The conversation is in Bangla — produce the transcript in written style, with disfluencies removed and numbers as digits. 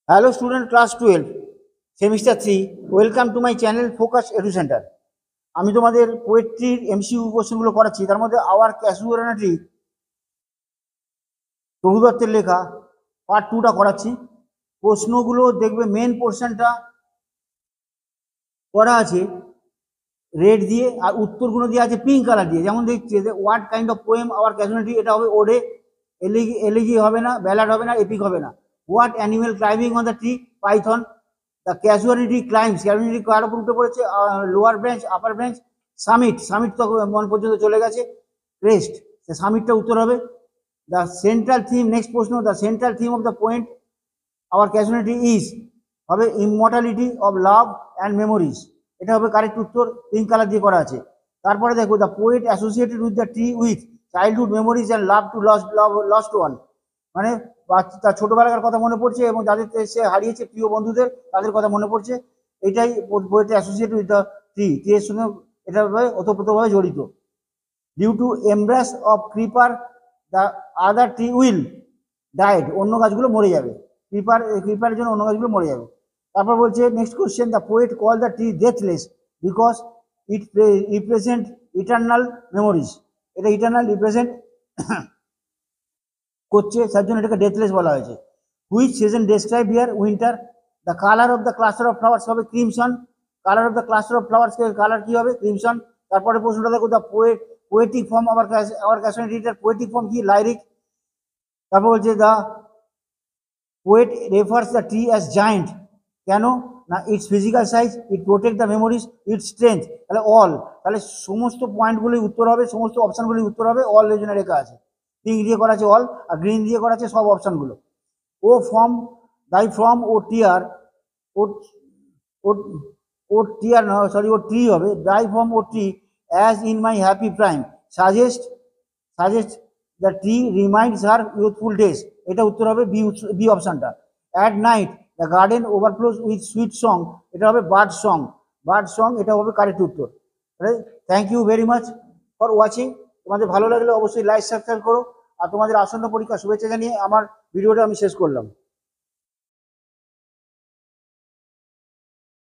Hello student, class 12 semester 3, welcome to my channel focus edu centre. আমি তোমাদের পোয়েট্রির এমসিকিউ কোশ্চেনগুলো করাচ্ছি। তার মধ্যে আওয়ার ক্যাজুয়ালিটি প্রভু দত্তের লেখা পার্ট 2টা করাচ্ছি। প্রশ্নগুলো দেখবে মেন পোর্শনটা করা আছে রেড দিয়ে, আর উত্তরগুলো দিয়ে আছে পিঙ্ক কালার দিয়ে। যেমন দেখছি যে what kind of poem our casualty, এটা হবে ওডে। এলিজি হবে না, ব্যালাড হবে না, এপিক হবে না। What animal climbing on the tree, python. The casualty climbs, casualty কার উপর উঠে পড়েছে, lower branch, upper branch, summit, summit তো মন পর্যন্ত চলে গেছে, রেস্ট, সামিটটা উত্তর হবে। দ্য সেন্ট্রাল থিম, নেক্সট প্রশ্ন, the central theme of the point our casualty is, হবে immortality of love and memories, এটা হবে কারেক্ট উত্তর, পিঙ্ক কালার দিয়ে করা আছে। তারপরে দেখো the poet associated with the tree with childhood memories and love to lost one, মানে তার ছোটবেলাকার কথা মনে পড়ছে এবং যাদের সে হারিয়েছে প্রিয় বন্ধুদের, তাদের কথা মনে পড়ছে। এটাই poet associated with the tree, ট্রির সঙ্গে এটা ওতপ্রোতভাবে জড়িত। Due to embrace of creeper the other tree will died, অন্য গাছগুলো মরে যাবে, ক্রিপারের জন্য অন্য গাছগুলো মরে যাবে। তারপর বলছে next question, the poet call the tree deathless because it represent eternal memories, এটা ইটার্নাল রিপ্রেজেন্ট করছে, তার জন্য এটাকে ডেথলেস বলা হয়েছে। Which season describe here, winter. The colour of the cluster of flowers হবে crimson, colour of the cluster of flowers colour কি হবে, ক্রিমসন। তারপরে প্রশ্নটা দেখো, দ্য পোয়েটিক ফর্ম আওয়ার ক্যাশনিটির পোয়েটিক ফর্ম কি, লাইরিক। তারপর বলছে the poet refers the tree as giant, কেন না it's physical size, it protect the memories, it's strength. তাহলে অল, তাহলে সমস্ত পয়েন্টগুলি উত্তর হবে, সমস্ত অপশানগুলি উত্তর হবে, অল এর জন্য লেখা আছে, পিঙ্ক দিয়ে করা আছে অল, আর গ্রিন দিয়ে করা আছে সব অপশানগুলো। ও ফর্ম দাই ফ্রম ও টিয়ার, ও টিয়ার না, সরি ও ট্রি হবে, thy from O tree as in my happy prime, suggest the tree reminds her youthful days, এটা উত্তর হবে বি অপশানটা। At night the garden overflows with sweet song, এটা হবে বার্ড সং, এটা হবে কারেক্ট উত্তর। Thank you very much for watching. তোমাদের ভালো লাগলে অবশ্যই লাইক সাবস্ক্রাইব করো, আর তোমাদের আসন্ন পরীক্ষা শুভেচ্ছা জানিয়ে আমার ভিডিওটা আমি শেষ করলাম।